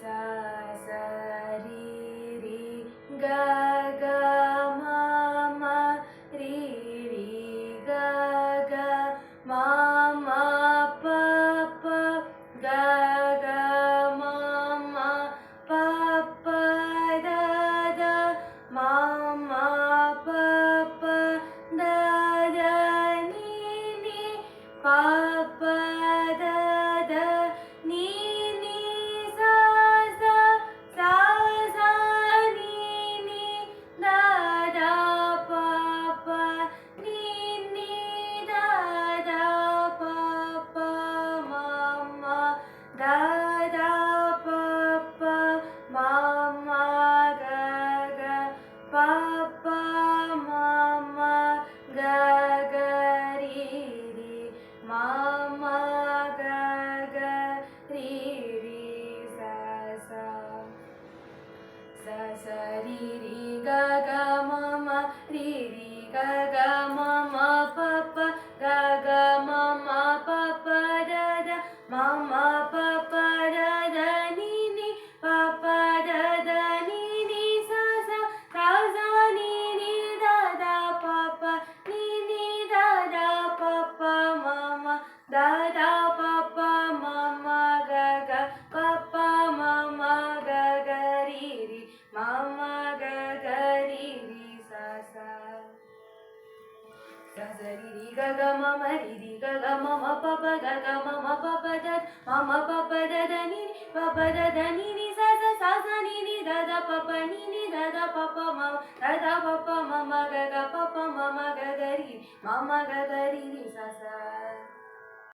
sa sa ri ri ga ga ma ma ri ri ga ga ma ma pa pa ga ga ma ma pa pa da da ma ma pa pa da da ni ni pa pa da da ni ni sa sa sa sa ni ni da da pa pa ni ni da da pa pa ma ma da da pa pa ma ma ga ga pa pa ma ma ga ga ri ri ma ma ga ga ri ri sa sa sa sa ri ri ga ga ma ma ri ri ga ga ma ma pa pa ga ga ma ma pa pa da da ma ma pa pa da da ni ni pa pa da da ni ni sa sa sa sa ni ni da da pa pa ni ni da da pa pa ma ma da da pa pa ma ma ga ga pa pa ma ma ga ga ri ri ma ma ga ga ri ri sa sa sa sa ri ri ga ga ma ma ri ri ga ga ma ma pa pa ga ga ma ma pa pa da ma ma pa pa da da ni ni pa pa da da ni ni sa sa sa sa ni ni da da pa pa ni ni da da pa pa ma da da pa pa ma ma ga ga pa pa ma ma ga ga ri ma ma ga ga ri ri sa sa